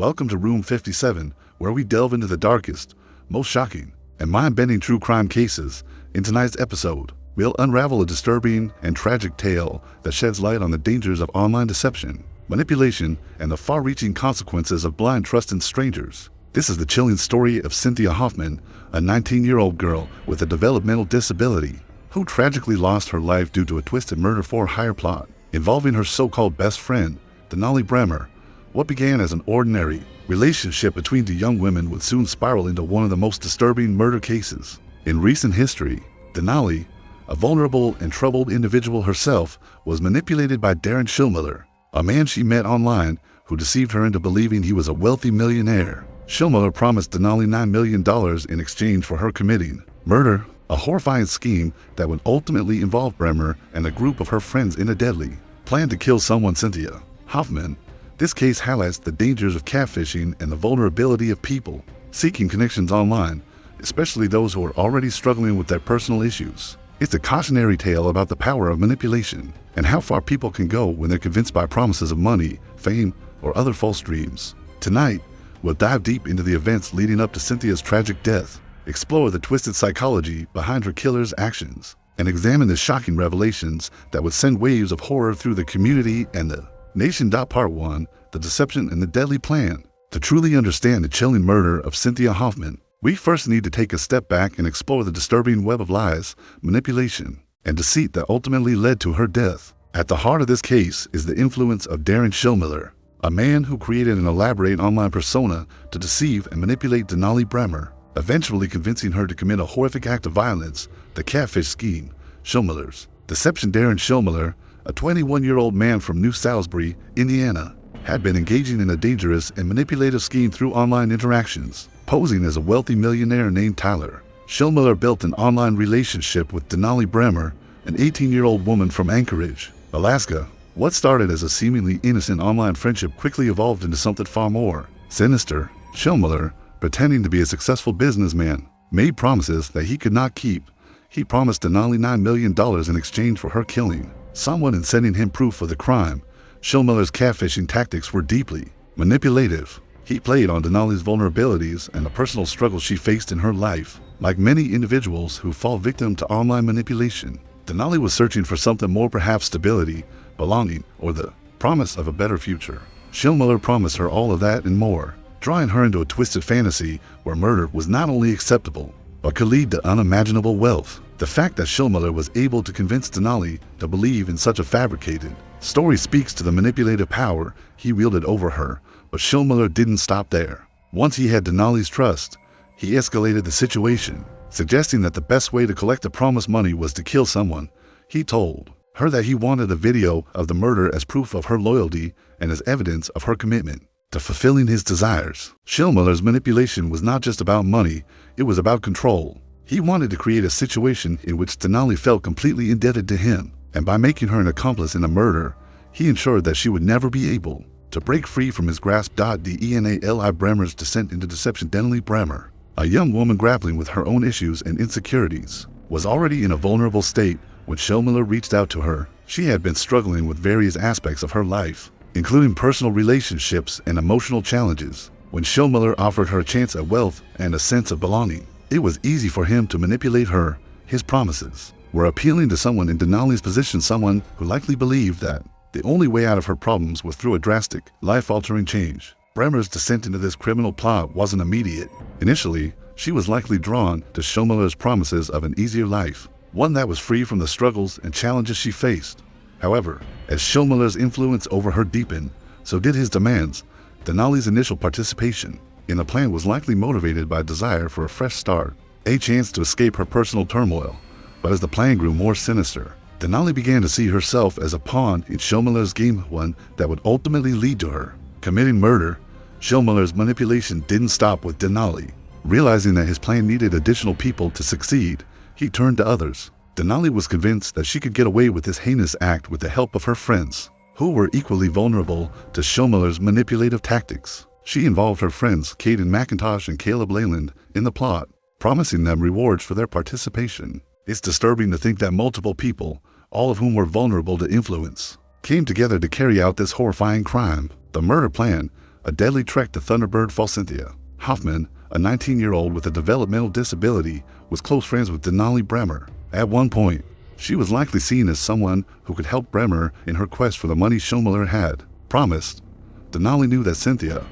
Welcome to Room 57, where we delve into the darkest, most shocking, and mind-bending true crime cases. In tonight's episode, we'll unravel a disturbing and tragic tale that sheds light on the dangers of online deception, manipulation, and the far-reaching consequences of blind trust in strangers. This is the chilling story of Cynthia Hoffman, a 19-year-old girl with a developmental disability, who tragically lost her life due to a twisted murder-for-hire plot involving her so-called best friend, Denali Bremer. What began as an ordinary relationship between two young women would soon spiral into one of the most disturbing murder cases in recent history. Denali, a vulnerable and troubled individual herself, was manipulated by Darren Schillmiller, a man she met online who deceived her into believing he was a wealthy millionaire. Schillmiller promised Denali $9 million in exchange for her committing murder, a horrifying scheme that would ultimately involve Bremer and a group of her friends in a deadly plan to kill someone. Cynthia Hoffman. This case highlights the dangers of catfishing and the vulnerability of people seeking connections online, especially those who are already struggling with their personal issues. It's a cautionary tale about the power of manipulation and how far people can go when they're convinced by promises of money, fame, or other false dreams. Tonight, we'll dive deep into the events leading up to Cynthia's tragic death, explore the twisted psychology behind her killer's actions, and examine the shocking revelations that would send waves of horror through the community and the nation. Part 1. The Deception and the Deadly Plan. To truly understand the chilling murder of Cynthia Hoffman, we first need to take a step back and explore the disturbing web of lies, manipulation, and deceit that ultimately led to her death. At the heart of this case is the influence of Darren Schillmiller, a man who created an elaborate online persona to deceive and manipulate Denali Bremer, eventually convincing her to commit a horrific act of violence. The catfish scheme. Schillmiller's deception. Darren Schillmiller, a 21-year-old man from New Salisbury, Indiana, had been engaging in a dangerous and manipulative scheme through online interactions. Posing as a wealthy millionaire named Tyler, Schillmiller built an online relationship with Denali Bremer, an 18-year-old woman from Anchorage, Alaska. What started as a seemingly innocent online friendship quickly evolved into something far more sinister. Schillmiller, pretending to be a successful businessman, made promises that he could not keep. He promised Denali $9 million in exchange for her killing someone and sending him proof of the crime. Schillmiller's catfishing tactics were deeply manipulative. He played on Denali's vulnerabilities and the personal struggles she faced in her life. Like many individuals who fall victim to online manipulation, Denali was searching for something more, perhaps stability, belonging, or the promise of a better future. Schillmiller promised her all of that and more, drawing her into a twisted fantasy where murder was not only acceptable, but could lead to unimaginable wealth. The fact that Schillmiller was able to convince Denali to believe in such a fabricated story speaks to the manipulative power he wielded over her. But Schillmiller didn't stop there. Once he had Denali's trust, he escalated the situation, suggesting that the best way to collect the promised money was to kill someone. He told her that he wanted a video of the murder as proof of her loyalty and as evidence of her commitment to fulfilling his desires. Schillmiller's manipulation was not just about money, it was about control. He wanted to create a situation in which Denali felt completely indebted to him, and by making her an accomplice in a murder, he ensured that she would never be able to break free from his grasp. Denali Bremer's descent into deception. Denali Bremer, a young woman grappling with her own issues and insecurities, was already in a vulnerable state when Schillmiller reached out to her. She had been struggling with various aspects of her life, including personal relationships and emotional challenges. When Schillmiller offered her a chance at wealth and a sense of belonging, it was easy for him to manipulate her. His promises were appealing to someone in Denali's position, someone who likely believed that the only way out of her problems was through a drastic, life-altering change. Bremer's descent into this criminal plot wasn't immediate. Initially, she was likely drawn to Schillmiller's promises of an easier life, one that was free from the struggles and challenges she faced. However, as Schillmiller's influence over her deepened, so did his demands. Denali's initial participation in the plan was likely motivated by a desire for a fresh start, a chance to escape her personal turmoil. But as the plan grew more sinister, Denali began to see herself as a pawn in Schillmiller's game, one that would ultimately lead to her committing murder. Schillmiller's manipulation didn't stop with Denali. Realizing that his plan needed additional people to succeed, he turned to others. Denali was convinced that she could get away with this heinous act with the help of her friends, who were equally vulnerable to Schillmiller's manipulative tactics. She involved her friends Caden McIntosh and Caleb Leyland in the plot, promising them rewards for their participation. It's disturbing to think that multiple people, all of whom were vulnerable to influence, came together to carry out this horrifying crime. The murder plan, a deadly trek to Thunderbird Falls. Cynthia Hoffman, a 19-year-old with a developmental disability, was close friends with Denali Bremer. At one point, she was likely seen as someone who could help Bremer in her quest for the money Schulmiller had promised. Denali knew that Cynthia,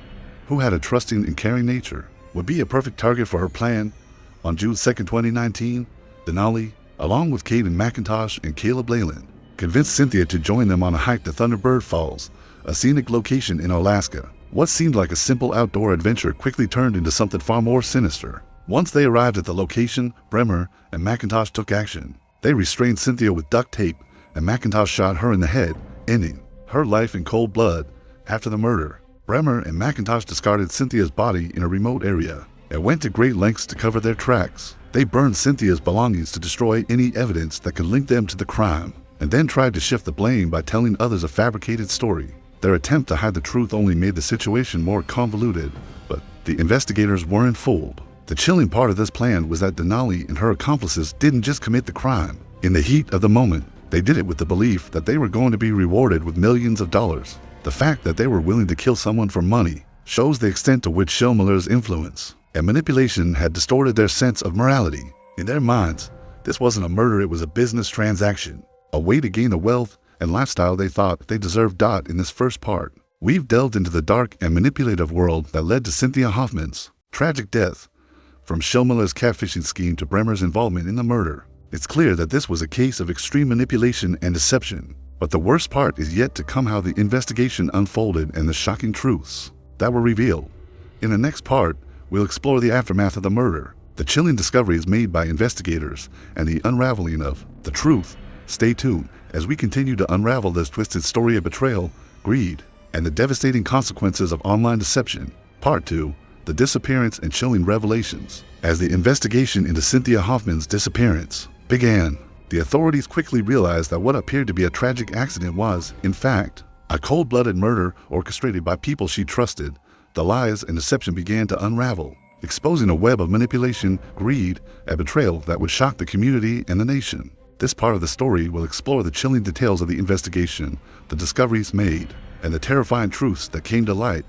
who had a trusting and caring nature, would be a perfect target for her plan. On June 2, 2019, Denali, along with Caden McIntosh and Caleb Leyland, convinced Cynthia to join them on a hike to Thunderbird Falls, a scenic location in Alaska. What seemed like a simple outdoor adventure quickly turned into something far more sinister. Once they arrived at the location, Bremer and McIntosh took action. They restrained Cynthia with duct tape, and McIntosh shot her in the head, ending her life in cold blood. After the murder, Bremer and McIntosh discarded Cynthia's body in a remote area and went to great lengths to cover their tracks. They burned Cynthia's belongings to destroy any evidence that could link them to the crime, and then tried to shift the blame by telling others a fabricated story. Their attempt to hide the truth only made the situation more convoluted, but the investigators weren't fooled. The chilling part of this plan was that Denali and her accomplices didn't just commit the crime. In the heat of the moment, they did it with the belief that they were going to be rewarded with millions of dollars. The fact that they were willing to kill someone for money shows the extent to which Schulmiller's influence and manipulation had distorted their sense of morality. In their minds, this wasn't a murder, it was a business transaction, a way to gain the wealth and lifestyle they thought they deserved. In this first part, we've delved into the dark and manipulative world that led to Cynthia Hoffman's tragic death. From Schulmiller's catfishing scheme to Bremer's involvement in the murder, it's clear that this was a case of extreme manipulation and deception. But the worst part is yet to come: how the investigation unfolded and the shocking truths that were revealed. In the next part, we'll explore the aftermath of the murder, the chilling discoveries made by investigators, and the unraveling of the truth. Stay tuned as we continue to unravel this twisted story of betrayal, greed, and the devastating consequences of online deception. Part 2, the disappearance and chilling revelations. As the investigation into Cynthia Hoffman's disappearance began, the authorities quickly realized that what appeared to be a tragic accident was, in fact, a cold-blooded murder orchestrated by people she trusted. The lies and deception began to unravel, exposing a web of manipulation, greed, and betrayal that would shock the community and the nation. This part of the story will explore the chilling details of the investigation, the discoveries made, and the terrifying truths that came to light.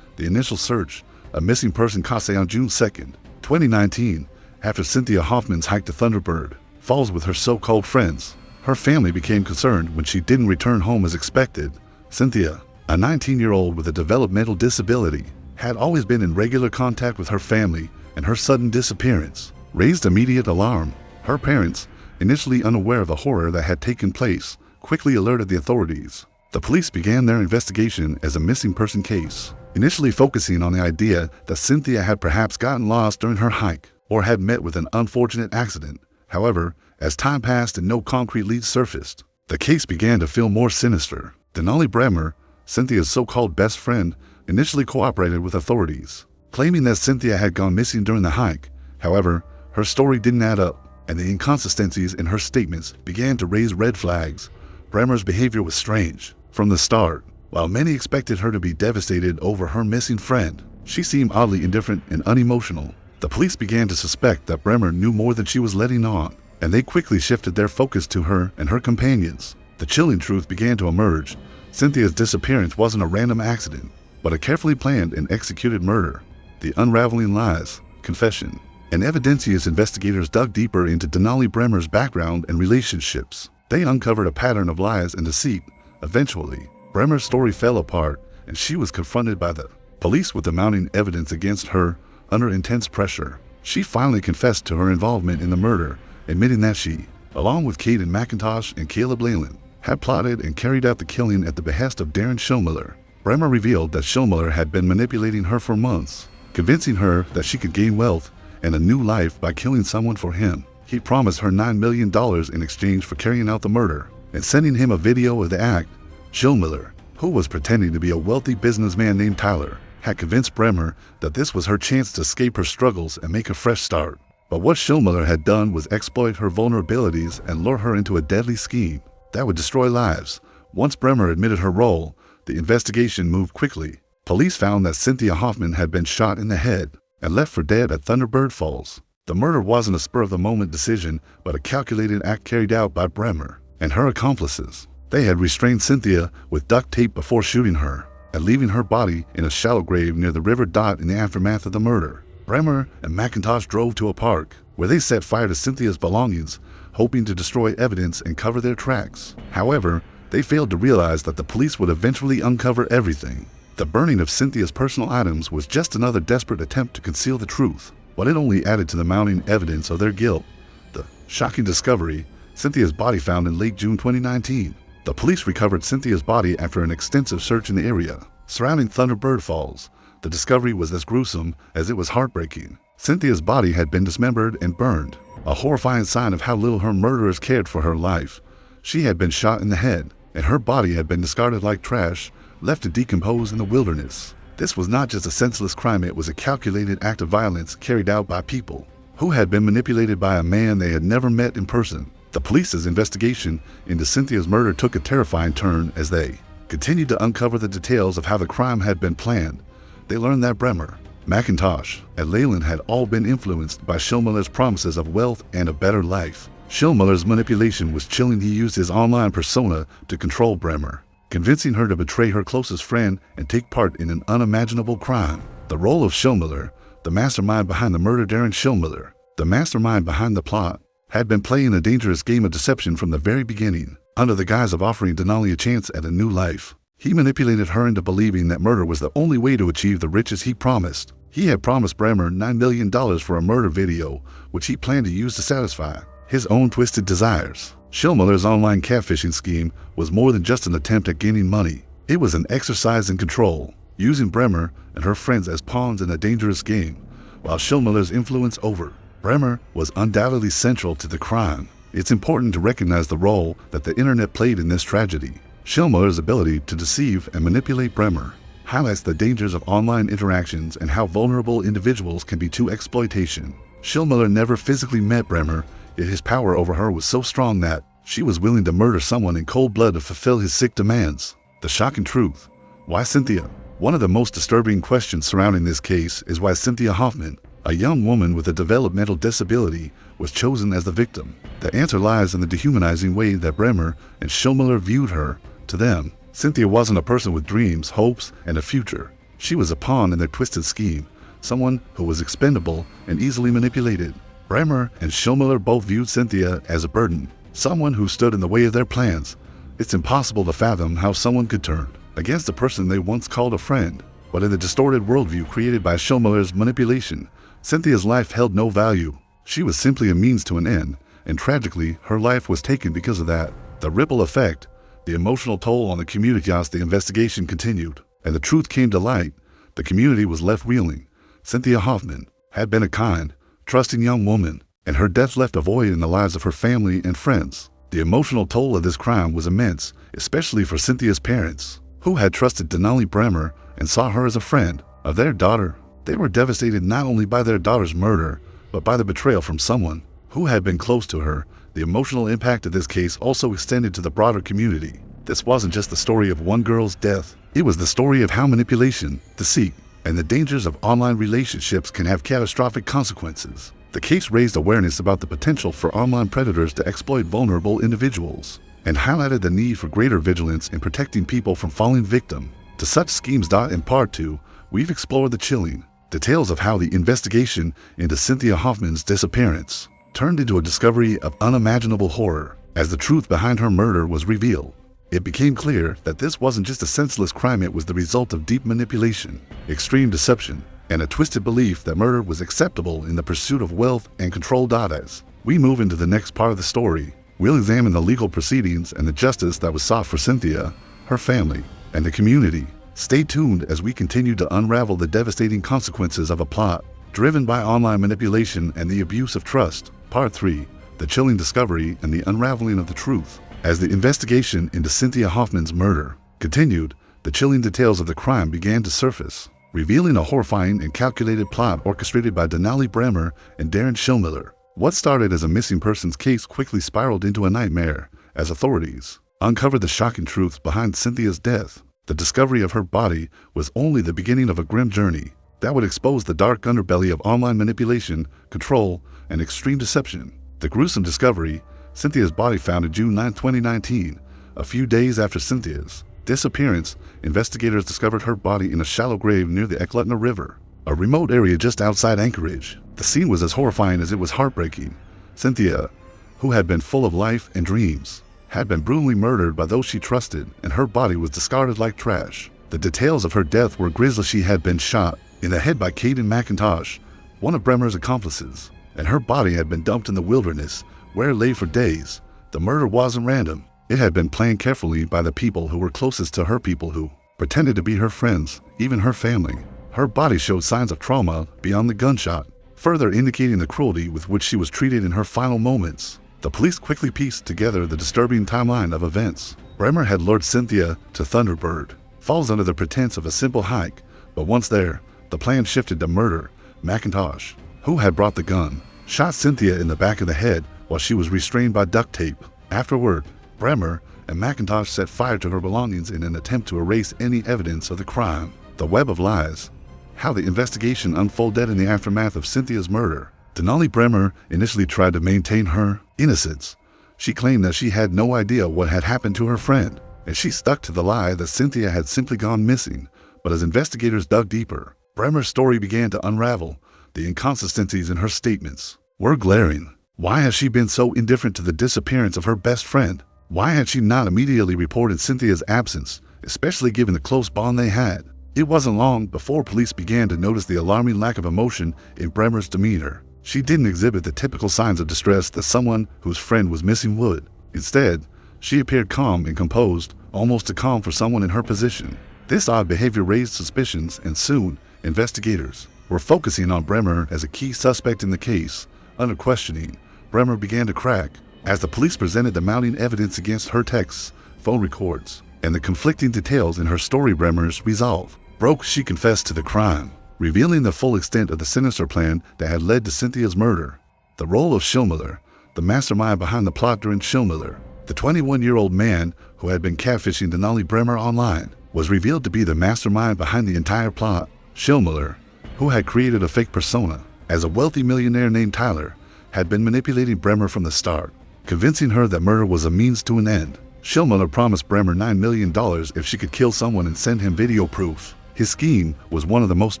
The initial search, a missing person case on June 2nd, 2019, after Cynthia Hoffman's hike to Thunderbird Falls with her so-called friends. Her family became concerned when she didn't return home as expected. Cynthia, a 19-year-old with a developmental disability, had always been in regular contact with her family, and her sudden disappearance raised immediate alarm. Her parents, initially unaware of the horror that had taken place, quickly alerted the authorities. The police began their investigation as a missing person case, initially focusing on the idea that Cynthia had perhaps gotten lost during her hike or had met with an unfortunate accident. However, as time passed and no concrete leads surfaced, the case began to feel more sinister. Denali Bremer, Cynthia's so-called best friend, initially cooperated with authorities, claiming that Cynthia had gone missing during the hike. However, her story didn't add up, and the inconsistencies in her statements began to raise red flags. Bremer's behavior was strange from the start. While many expected her to be devastated over her missing friend, she seemed oddly indifferent and unemotional. The police began to suspect that Bremer knew more than she was letting on, and they quickly shifted their focus to her and her companions. The chilling truth began to emerge. Cynthia's disappearance wasn't a random accident, but a carefully planned and executed murder. The unraveling lies, confession, and evidence as investigators dug deeper into Denali Bremer's background and relationships. They uncovered a pattern of lies and deceit. Eventually, Bremer's story fell apart, and she was confronted by the police with the mounting evidence against her. Under intense pressure, she finally confessed to her involvement in the murder, admitting that she, along with Caden McIntosh and Caleb Leyland, had plotted and carried out the killing at the behest of Darren Schulmiller. Bremer revealed that Schulmiller had been manipulating her for months, convincing her that she could gain wealth and a new life by killing someone for him. He promised her $9 million in exchange for carrying out the murder and sending him a video of the act. Schulmiller, who was pretending to be a wealthy businessman named Tyler, had convinced Bremer that this was her chance to escape her struggles and make a fresh start. But what Schulmiller had done was exploit her vulnerabilities and lure her into a deadly scheme that would destroy lives. Once Bremer admitted her role, the investigation moved quickly. Police found that Cynthia Hoffman had been shot in the head and left for dead at Thunderbird Falls. The murder wasn't a spur-of-the-moment decision, but a calculated act carried out by Bremer and her accomplices. They had restrained Cynthia with duct tape before shooting her, and leaving her body in a shallow grave near the River Dot in the aftermath of the murder. Bremer and McIntosh drove to a park, where they set fire to Cynthia's belongings, hoping to destroy evidence and cover their tracks. However, they failed to realize that the police would eventually uncover everything. The burning of Cynthia's personal items was just another desperate attempt to conceal the truth, but it only added to the mounting evidence of their guilt. The shocking discovery: Cynthia's body found in late June 2019. The police recovered Cynthia's body after an extensive search in the area surrounding Thunderbird Falls. The discovery was as gruesome as it was heartbreaking. Cynthia's body had been dismembered and burned, a horrifying sign of how little her murderers cared for her life. She had been shot in the head, and her body had been discarded like trash, left to decompose in the wilderness. This was not just a senseless crime, it was a calculated act of violence carried out by people who had been manipulated by a man they had never met in person. The police's investigation into Cynthia's murder took a terrifying turn as they continued to uncover the details of how the crime had been planned. They learned that Bremer, McIntosh, and Leyland had all been influenced by Schillmiller's promises of wealth and a better life. Schillmiller's manipulation was chilling. He used his online persona to control Bremer, convincing her to betray her closest friend and take part in an unimaginable crime. The role of Schillmiller, the mastermind behind the murder. Darren Schillmiller, the mastermind behind the plot, had been playing a dangerous game of deception from the very beginning. Under the guise of offering Denali a chance at a new life, he manipulated her into believing that murder was the only way to achieve the riches he promised. He had promised Bremer $9 million for a murder video, which he planned to use to satisfy his own twisted desires. Schillmiller's online catfishing scheme was more than just an attempt at gaining money. It was an exercise in control, using Bremer and her friends as pawns in a dangerous game. While Schillmiller's influence over Bremer was undoubtedly central to the crime, it's important to recognize the role that the internet played in this tragedy. Schillmiller's ability to deceive and manipulate Bremer highlights the dangers of online interactions and how vulnerable individuals can be to exploitation. Schillmiller never physically met Bremer, yet his power over her was so strong that she was willing to murder someone in cold blood to fulfill his sick demands. The shocking truth: why Cynthia? One of the most disturbing questions surrounding this case is why Cynthia Hoffman, a young woman with a developmental disability, was chosen as the victim. The answer lies in the dehumanizing way that Bremer and Schillmiller viewed her. To them, Cynthia wasn't a person with dreams, hopes, and a future. She was a pawn in their twisted scheme, someone who was expendable and easily manipulated. Bremer and Schillmiller both viewed Cynthia as a burden, someone who stood in the way of their plans. It's impossible to fathom how someone could turn against the person they once called a friend. But in the distorted worldview created by Schillmiller's manipulation, Cynthia's life held no value. She was simply a means to an end, and tragically, her life was taken because of that. The ripple effect, the emotional toll on the community as the investigation continued, and the truth came to light, the community was left reeling. Cynthia Hoffman had been a kind, trusting young woman, and her death left a void in the lives of her family and friends. The emotional toll of this crime was immense, especially for Cynthia's parents, who had trusted Denali Bremer and saw her as a friend of their daughter. They were devastated not only by their daughter's murder, but by the betrayal from someone who had been close to her. The emotional impact of this case also extended to the broader community. This wasn't just the story of one girl's death. It was the story of how manipulation, deceit, and the dangers of online relationships can have catastrophic consequences. The case raised awareness about the potential for online predators to exploit vulnerable individuals, and highlighted the need for greater vigilance in protecting people from falling victim to such schemes. In Part 2, we've explored the chilling details of how the investigation into Cynthia Hoffman's disappearance turned into a discovery of unimaginable horror. As the truth behind her murder was revealed, it became clear that this wasn't just a senseless crime, it was the result of deep manipulation, extreme deception, and a twisted belief that murder was acceptable in the pursuit of wealth and control. As we move into the next part of the story, we'll examine the legal proceedings and the justice that was sought for Cynthia, her family, and the community. Stay tuned as we continue to unravel the devastating consequences of a plot driven by online manipulation and the abuse of trust. Part 3, the chilling discovery and the unraveling of the truth. As the investigation into Cynthia Hoffman's murder continued, the chilling details of the crime began to surface, revealing a horrifying and calculated plot orchestrated by Denali Bremer and Darren Schillmiller. What started as a missing persons case quickly spiraled into a nightmare as authorities uncovered the shocking truth behind Cynthia's death. The discovery of her body was only the beginning of a grim journey that would expose the dark underbelly of online manipulation, control, and extreme deception. The gruesome discovery: Cynthia's body found on June 9, 2019, a few days after Cynthia's disappearance, investigators discovered her body in a shallow grave near the Eklutna River, a remote area just outside Anchorage. The scene was as horrifying as it was heartbreaking. Cynthia, who had been full of life and dreams, had been brutally murdered by those she trusted, and her body was discarded like trash. The details of her death were grisly. She had been shot in the head by Caden McIntosh, one of Bremer's accomplices, and her body had been dumped in the wilderness, where it lay for days. The murder wasn't random. It had been planned carefully by the people who were closest to her, people who pretended to be her friends, even her family. Her body showed signs of trauma beyond the gunshot, further indicating the cruelty with which she was treated in her final moments. The police quickly pieced together the disturbing timeline of events. Bremer had lured Cynthia to Thunderbird Falls under the pretense of a simple hike, but once there, the plan shifted to murder. McIntosh, who had brought the gun, shot Cynthia in the back of the head while she was restrained by duct tape. Afterward, Bremer and McIntosh set fire to her belongings in an attempt to erase any evidence of the crime. The web of lies. How the investigation unfolded in the aftermath of Cynthia's murder. Denali Bremer initially tried to maintain her innocence. She claimed that she had no idea what had happened to her friend, and she stuck to the lie that Cynthia had simply gone missing. But as investigators dug deeper, Bremer's story began to unravel. The inconsistencies in her statements were glaring. Why had she been so indifferent to the disappearance of her best friend? Why had she not immediately reported Cynthia's absence, especially given the close bond they had? It wasn't long before police began to notice the alarming lack of emotion in Bremer's demeanor. She didn't exhibit the typical signs of distress that someone whose friend was missing would. Instead, she appeared calm and composed, almost too calm for someone in her position. This odd behavior raised suspicions, and soon, investigators were focusing on Bremer as a key suspect in the case. Under questioning, Bremer began to crack as the police presented the mounting evidence against her texts, phone records, and the conflicting details in her story. Bremer's resolve broke. She confessed to the crime, revealing the full extent of the sinister plan that had led to Cynthia's murder. The role of Schillmiller, the mastermind behind the plot. During Schillmiller, the 21-year-old man who had been catfishing Denali Bremer online, was revealed to be the mastermind behind the entire plot. Schillmiller, who had created a fake persona as a wealthy millionaire named Tyler, had been manipulating Bremer from the start, convincing her that murder was a means to an end. Schillmiller promised Bremer $9 million if she could kill someone and send him video proof. His scheme was one of the most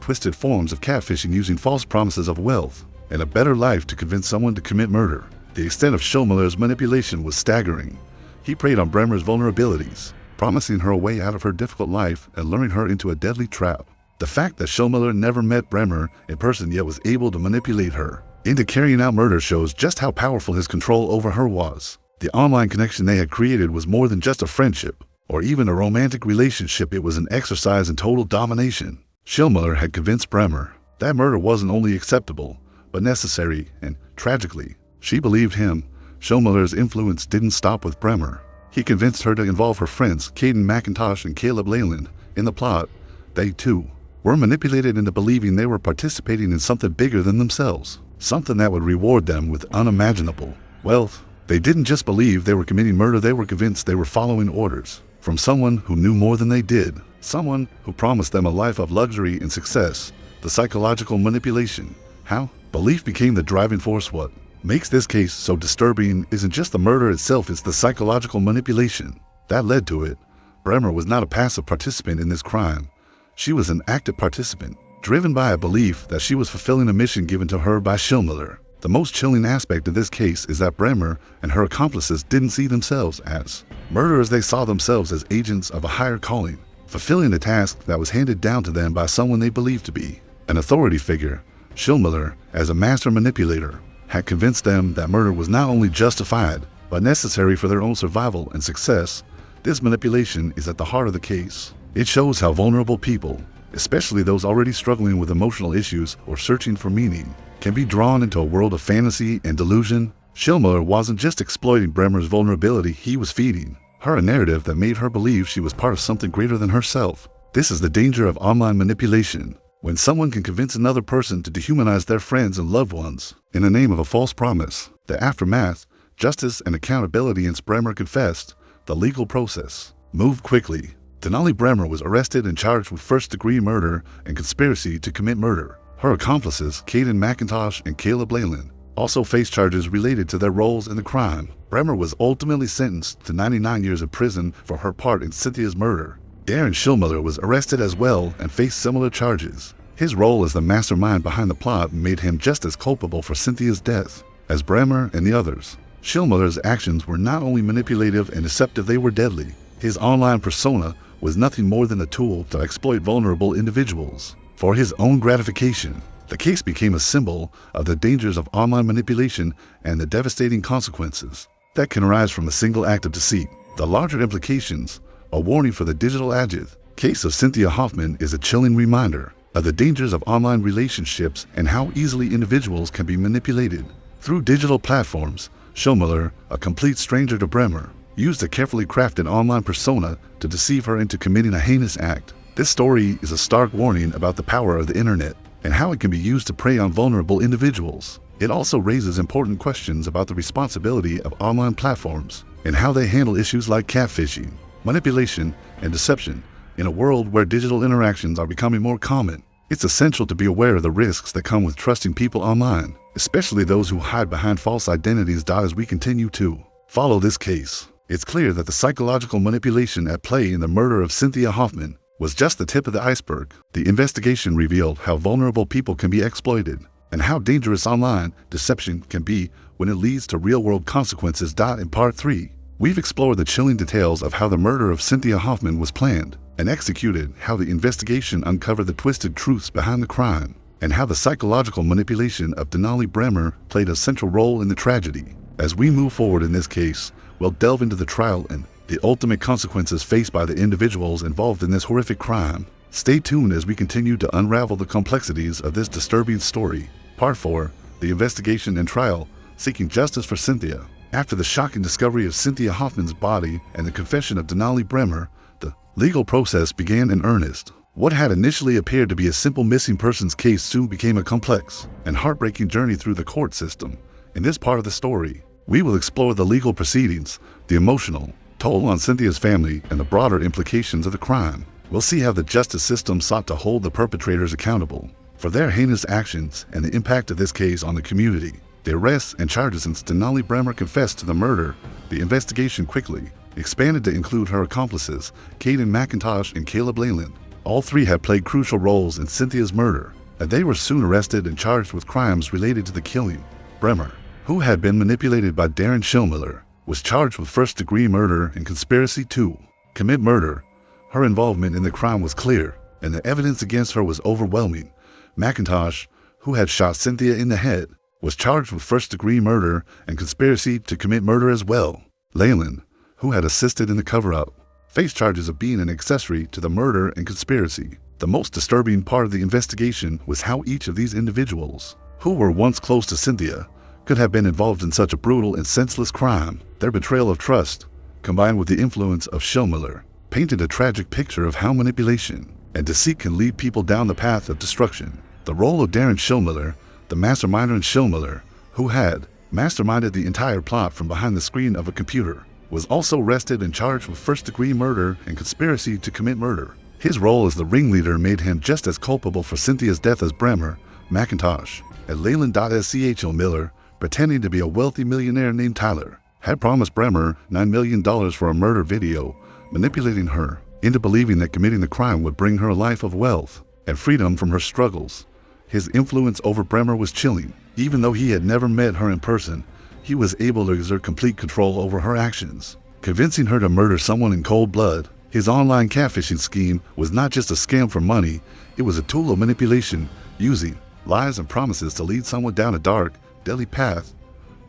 twisted forms of catfishing, using false promises of wealth and a better life to convince someone to commit murder. The extent of Schillmiller's manipulation was staggering. He preyed on Bremer's vulnerabilities, promising her a way out of her difficult life and luring her into a deadly trap. The fact that Schillmiller never met Bremer in person yet was able to manipulate her into carrying out murder shows just how powerful his control over her was. The online connection they had created was more than just a friendship or even a romantic relationship. It was an exercise in total domination. Schillmiller had convinced Bremer that murder wasn't only acceptable, but necessary, and tragically, she believed him. Schillmiller's influence didn't stop with Bremer. He convinced her to involve her friends, Caden McIntosh and Caleb Leyland, in the plot. They, too, were manipulated into believing they were participating in something bigger than themselves, something that would reward them with unimaginable wealth. They didn't just believe they were committing murder, they were convinced they were following orders from someone who knew more than they did, someone who promised them a life of luxury and success. The psychological manipulation. How? Belief became the driving force. What makes this case so disturbing isn't just the murder itself, it's the psychological manipulation that led to it. Bremer was not a passive participant in this crime. She was an active participant, driven by a belief that she was fulfilling a mission given to her by Schillmiller. The most chilling aspect of this case is that Bremer and her accomplices didn't see themselves as murderers. They saw themselves as agents of a higher calling, fulfilling a task that was handed down to them by someone they believed to be an authority figure. Schillmiller, as a master manipulator, had convinced them that murder was not only justified, but necessary for their own survival and success. This manipulation is at the heart of the case. It shows how vulnerable people, especially those already struggling with emotional issues or searching for meaning, can be drawn into a world of fantasy and delusion. Schillmiller wasn't just exploiting Bremer's vulnerability, he was feeding her a narrative that made her believe she was part of something greater than herself. This is the danger of online manipulation. When someone can convince another person to dehumanize their friends and loved ones in the name of a false promise. The aftermath, justice and accountability. As Bremer confessed, the legal process moved quickly. Denali Bremer was arrested and charged with first-degree murder and conspiracy to commit murder. Her accomplices, Caden McIntosh and Caleb Leyland, also faced charges related to their roles in the crime. Bremer was ultimately sentenced to 99 years in prison for her part in Cynthia's murder. Darren Schillmiller was arrested as well and faced similar charges. His role as the mastermind behind the plot made him just as culpable for Cynthia's death as Bremer and the others. Schillmiller's actions were not only manipulative and deceptive, they were deadly. His online persona was nothing more than a tool to exploit vulnerable individuals for his own gratification. The case became a symbol of the dangers of online manipulation and the devastating consequences that can arise from a single act of deceit. The larger implications, a warning for the digital age. Case of Cynthia Hoffman is a chilling reminder of the dangers of online relationships and how easily individuals can be manipulated through digital platforms. Schillmiller, a complete stranger to Bremer, used a carefully crafted online persona to deceive her into committing a heinous act. This story is a stark warning about the power of the internet and how it can be used to prey on vulnerable individuals. It also raises important questions about the responsibility of online platforms and how they handle issues like catfishing, manipulation, and deception. In a world where digital interactions are becoming more common, it's essential to be aware of the risks that come with trusting people online, especially those who hide behind false identities. As we continue to follow this case, it's clear that the psychological manipulation at play in the murder of Cynthia Hoffman was just the tip of the iceberg. The investigation revealed how vulnerable people can be exploited and how dangerous online deception can be when it leads to real-world consequences. In Part 3, we've explored the chilling details of how the murder of Cynthia Hoffman was planned and executed, how the investigation uncovered the twisted truths behind the crime, and how the psychological manipulation of Denali Bremer played a central role in the tragedy. As we move forward in this case, we'll delve into the trial and the ultimate consequences faced by the individuals involved in this horrific crime. Stay tuned as we continue to unravel the complexities of this disturbing story. Part 4, the investigation and trial, seeking justice for Cynthia. After the shocking discovery of Cynthia Hoffman's body and the confession of Denali Bremer, the legal process began in earnest. What had initially appeared to be a simple missing persons case soon became a complex and heartbreaking journey through the court system. In this part of the story, we will explore the legal proceedings, the emotional toll on Cynthia's family, and the broader implications of the crime. We'll see how the justice system sought to hold the perpetrators accountable for their heinous actions and the impact of this case on the community. The arrests and charges since Denali Bremer confessed to the murder, the investigation quickly expanded to include her accomplices, Caden McIntosh and Caleb Leyland. All three had played crucial roles in Cynthia's murder, and they were soon arrested and charged with crimes related to the killing. Bremer, who had been manipulated by Darren Schillmiller, was charged with first-degree murder and conspiracy to commit murder. Her involvement in the crime was clear, and the evidence against her was overwhelming. McIntosh, who had shot Cynthia in the head, was charged with first-degree murder and conspiracy to commit murder as well. Leyland, who had assisted in the cover-up, faced charges of being an accessory to the murder and conspiracy. The most disturbing part of the investigation was how each of these individuals, who were once close to Cynthia, could have been involved in such a brutal and senseless crime. Their betrayal of trust, combined with the influence of Schillmiller, painted a tragic picture of how manipulation and deceit can lead people down the path of destruction. The role of Darren Schillmiller, the masterminder in Schillmiller, who had masterminded the entire plot from behind the screen of a computer, was also arrested and charged with first-degree murder and conspiracy to commit murder. His role as the ringleader made him just as culpable for Cynthia's death as Bremer, McIntosh, and Leyland. Chl Miller, pretending to be a wealthy millionaire named Tyler, had promised Bremer $9 million for a murder video, manipulating her into believing that committing the crime would bring her a life of wealth and freedom from her struggles. His influence over Bremer was chilling. Even though he had never met her in person, he was able to exert complete control over her actions, convincing her to murder someone in cold blood. His online catfishing scheme was not just a scam for money, it was a tool of manipulation, using lies and promises to lead someone down a dark, deadly path.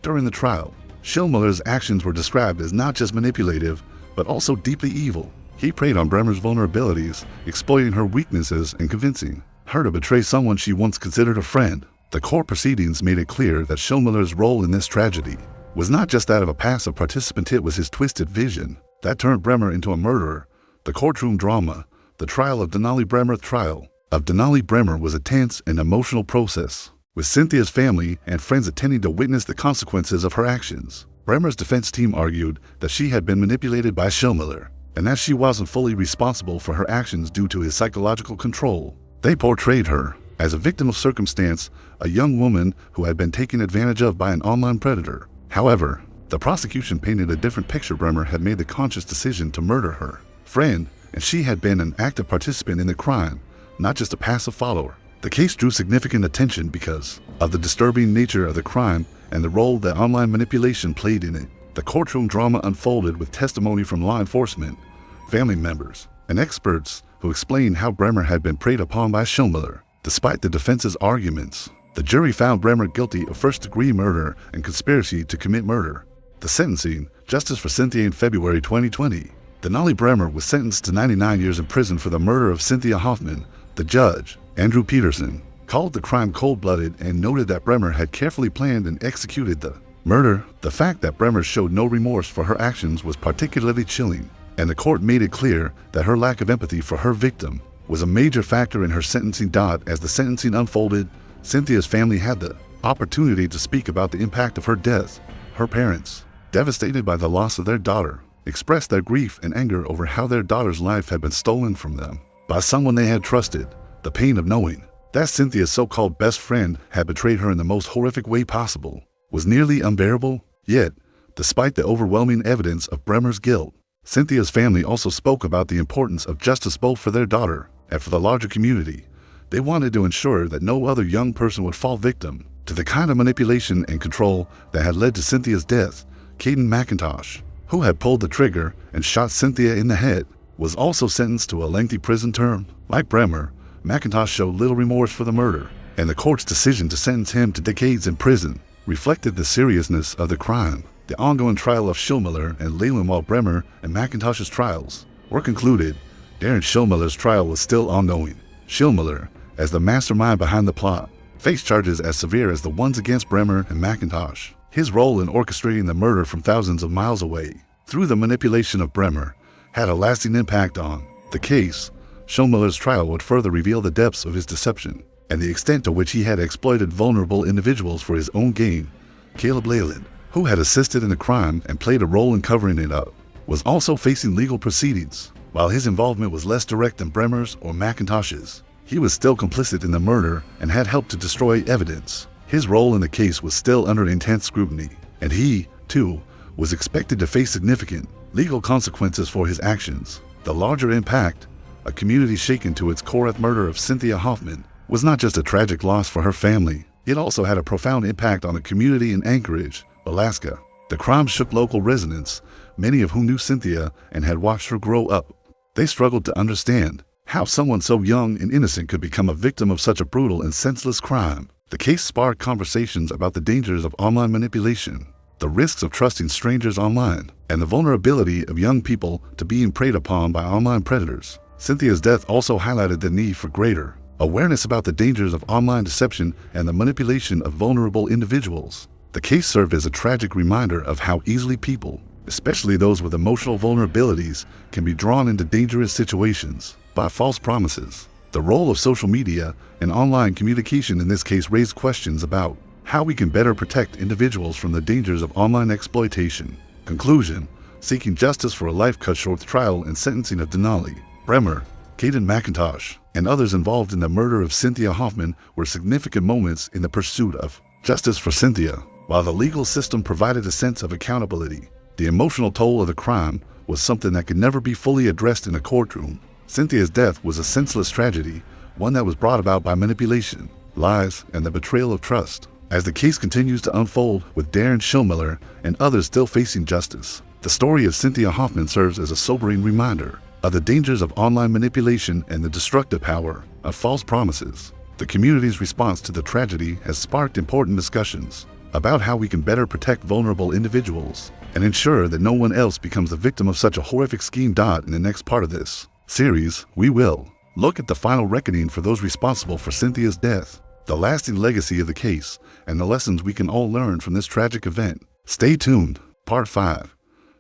During the trial, Schillmiller's actions were described as not just manipulative, but also deeply evil. He preyed on Bremer's vulnerabilities, exploiting her weaknesses and convincing her to betray someone she once considered a friend. The court proceedings made it clear that Schillmiller's role in this tragedy was not just that of a passive participant, it was his twisted vision that turned Bremer into a murderer. The courtroom drama, the trial of Denali Bremer. Trial of Denali Bremer was a tense and emotional process, with Cynthia's family and friends attending to witness the consequences of her actions. Bremer's defense team argued that she had been manipulated by Schillmiller, and that she wasn't fully responsible for her actions due to his psychological control. They portrayed her as a victim of circumstance, a young woman who had been taken advantage of by an online predator. However, the prosecution painted a different picture. Bremer had made the conscious decision to murder her friend and she had been an active participant in the crime, not just a passive follower. The case drew significant attention because of the disturbing nature of the crime and the role that online manipulation played in it. The courtroom drama unfolded with testimony from law enforcement, family members, and experts who explained how Bremer had been preyed upon by Schillmiller. Despite the defense's arguments, the jury found Bremer guilty of first-degree murder and conspiracy to commit murder. The sentencing, justice for Cynthia in February 2020. Denali Bremer was sentenced to 99 years in prison for the murder of Cynthia Hoffman. The judge, Andrew Peterson, called the crime cold-blooded and noted that Bremer had carefully planned and executed the murder. The fact that Bremer showed no remorse for her actions was particularly chilling, and the court made it clear that her lack of empathy for her victim was a major factor in her sentencing. As the sentencing unfolded, Cynthia's family had the opportunity to speak about the impact of her death. Her parents, devastated by the loss of their daughter, expressed their grief and anger over how their daughter's life had been stolen from them by someone they had trusted. The pain of knowing that Cynthia's so-called best friend had betrayed her in the most horrific way possible was nearly unbearable. Yet, despite the overwhelming evidence of Bremer's guilt, Cynthia's family also spoke about the importance of justice both for their daughter and for the larger community. They wanted to ensure that no other young person would fall victim to the kind of manipulation and control that had led to Cynthia's death. Caden McIntosh, who had pulled the trigger and shot Cynthia in the head, was also sentenced to a lengthy prison term. Like Bremer, McIntosh showed little remorse for the murder, and the court's decision to sentence him to decades in prison reflected the seriousness of the crime. The ongoing trial of Schillmiller and Leyland, while Bremer and McIntosh's trials were concluded, Darren Schillmiller's trial was still ongoing. Schillmiller, as the mastermind behind the plot, faced charges as severe as the ones against Bremer and McIntosh. His role in orchestrating the murder from thousands of miles away through the manipulation of Bremer had a lasting impact on the case. Schillmiller's trial would further reveal the depths of his deception and the extent to which he had exploited vulnerable individuals for his own gain. Caleb Leyland, who had assisted in the crime and played a role in covering it up, was also facing legal proceedings. While his involvement was less direct than Bremer's or McIntosh's, he was still complicit in the murder and had helped to destroy evidence. His role in the case was still under intense scrutiny, and he, too, was expected to face significant legal consequences for his actions. The larger impact, a community shaken to its core at the murder of Cynthia Hoffman, was not just a tragic loss for her family, it also had a profound impact on the community in Anchorage, Alaska. The crime shook local residents, many of whom knew Cynthia and had watched her grow up. They struggled to understand how someone so young and innocent could become a victim of such a brutal and senseless crime. The case sparked conversations about the dangers of online manipulation, the risks of trusting strangers online, and the vulnerability of young people to being preyed upon by online predators. Cynthia's death also highlighted the need for greater awareness about the dangers of online deception and the manipulation of vulnerable individuals. The case served as a tragic reminder of how easily people, especially those with emotional vulnerabilities, can be drawn into dangerous situations by false promises. The role of social media and online communication in this case raised questions about how we can better protect individuals from the dangers of online exploitation. Conclusion: seeking justice for a life cut short. The trial and sentencing of Denali Bremer, Caden McIntosh, and others involved in the murder of Cynthia Hoffman were significant moments in the pursuit of justice for Cynthia. While the legal system provided a sense of accountability, the emotional toll of the crime was something that could never be fully addressed in a courtroom. Cynthia's death was a senseless tragedy, one that was brought about by manipulation, lies, and the betrayal of trust. As the case continues to unfold, with Darren Schillmiller and others still facing justice, the story of Cynthia Hoffman serves as a sobering reminder of the dangers of online manipulation and the destructive power of false promises. The community's response to the tragedy has sparked important discussions about how we can better protect vulnerable individuals and ensure that no one else becomes the victim of such a horrific scheme. In the next part of this series, we will look at the final reckoning for those responsible for Cynthia's death, the lasting legacy of the case, and the lessons we can all learn from this tragic event. Stay tuned. Part 5.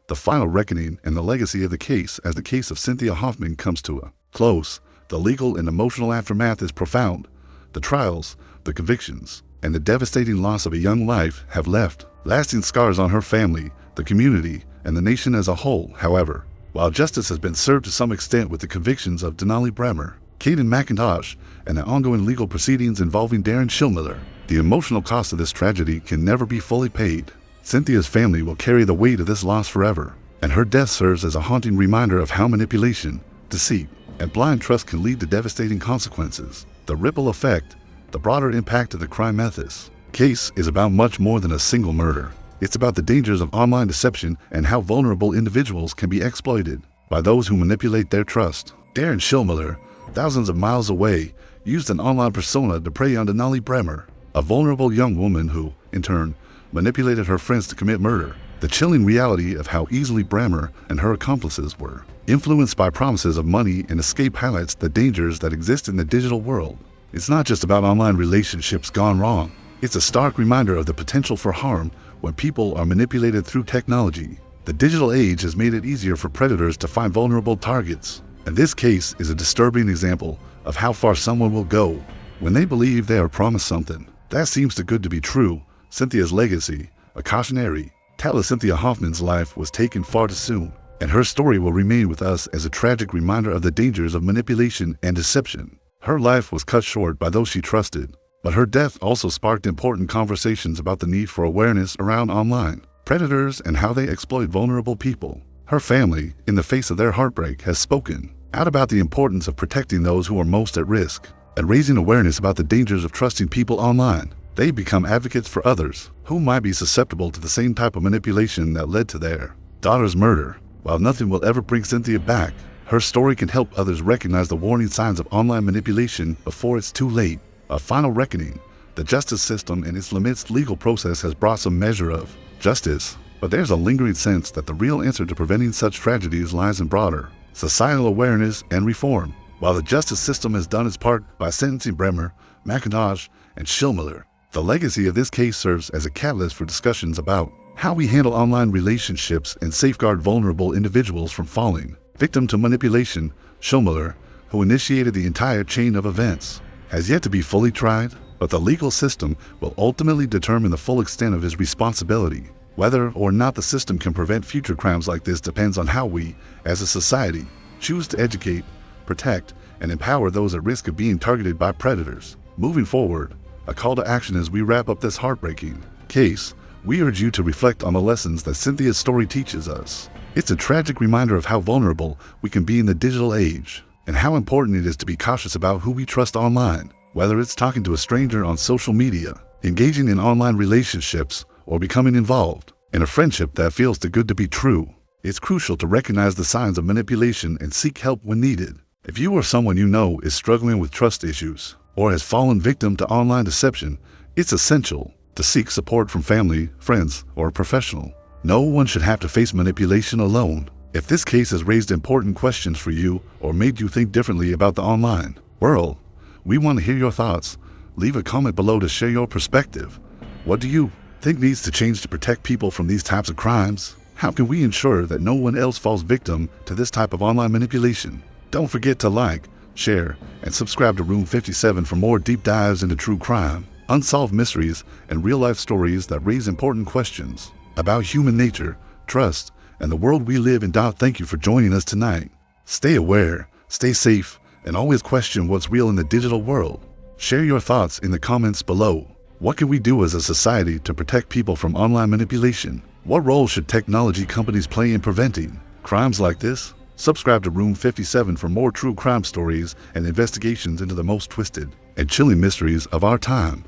The final reckoning and the legacy of the case. As the case of Cynthia Hoffman comes to a close, the legal and emotional aftermath is profound. The trials, the convictions, and the devastating loss of a young life have left lasting scars on her family, the community, and the nation as a whole. However, while justice has been served to some extent with the convictions of Denali Bremer, Caden McIntosh, and the ongoing legal proceedings involving Darren Schillmiller, the emotional cost of this tragedy can never be fully paid. Cynthia's family will carry the weight of this loss forever, and her death serves as a haunting reminder of how manipulation, deceit, and blind trust can lead to devastating consequences. The ripple effect, the broader impact of the crime ethos case is about much more than a single murder. It's about the dangers of online deception and how vulnerable individuals can be exploited by those who manipulate their trust. Darren Schillmiller, thousands of miles away, used an online persona to prey on Denali Bremer, a vulnerable young woman who, in turn, manipulated her friends to commit murder. The chilling reality of how easily Bremer and her accomplices were influenced by promises of money and escape highlights the dangers that exist in the digital world. It's not just about online relationships gone wrong. It's a stark reminder of the potential for harm when people are manipulated through technology. The digital age has made it easier for predators to find vulnerable targets, and this case is a disturbing example of how far someone will go when they believe they are promised something that seems too good to be true. Cynthia's legacy, a cautionary tale of Cynthia Hoffman's life, was taken far too soon, and her story will remain with us as a tragic reminder of the dangers of manipulation and deception. Her life was cut short by those she trusted, but her death also sparked important conversations about the need for awareness around online predators and how they exploit vulnerable people. Her family, in the face of their heartbreak, has spoken out about the importance of protecting those who are most at risk and raising awareness about the dangers of trusting people online. They become advocates for others who might be susceptible to the same type of manipulation that led to their daughter's murder. While nothing will ever bring Cynthia back, her story can help others recognize the warning signs of online manipulation before it's too late. A final reckoning. The justice system and its limited legal process has brought some measure of justice, but there's a lingering sense that the real answer to preventing such tragedies lies in broader societal awareness and reform. While the justice system has done its part by sentencing Bremer, McIntosh, and Schillmiller, the legacy of this case serves as a catalyst for discussions about how we handle online relationships and safeguard vulnerable individuals from falling victim to manipulation. Schillmiller, who initiated the entire chain of events, has yet to be fully tried, but the legal system will ultimately determine the full extent of his responsibility. Whether or not the system can prevent future crimes like this depends on how we, as a society, choose to educate, protect, and empower those at risk of being targeted by predators. Moving forward, a call to action as we wrap up this heartbreaking case, we urge you to reflect on the lessons that Cynthia's story teaches us. It's a tragic reminder of how vulnerable we can be in the digital age, and how important it is to be cautious about who we trust online, whether it's talking to a stranger on social media, engaging in online relationships, or becoming involved in a friendship that feels too good to be true. It's crucial to recognize the signs of manipulation and seek help when needed. If you or someone you know is struggling with trust issues or has fallen victim to online deception, it's essential to seek support from family, friends, or a professional. No one should have to face manipulation alone. If this case has raised important questions for you or made you think differently about the online world, we want to hear your thoughts. Leave a comment below to share your perspective. What do you think needs to change to protect people from these types of crimes? How can we ensure that no one else falls victim to this type of online manipulation? Don't forget to like, share, and subscribe to Room 57 for more deep dives into true crime, unsolved mysteries, and real-life stories that raise important questions about human nature, trust, and the world we live in. Thank you for joining us tonight. Stay aware, stay safe, and always question what's real in the digital world. Share your thoughts in the comments below. What can we do as a society to protect people from online manipulation? What role should technology companies play in preventing crimes like this? Subscribe to Room 57 for more true crime stories and investigations into the most twisted and chilling mysteries of our time.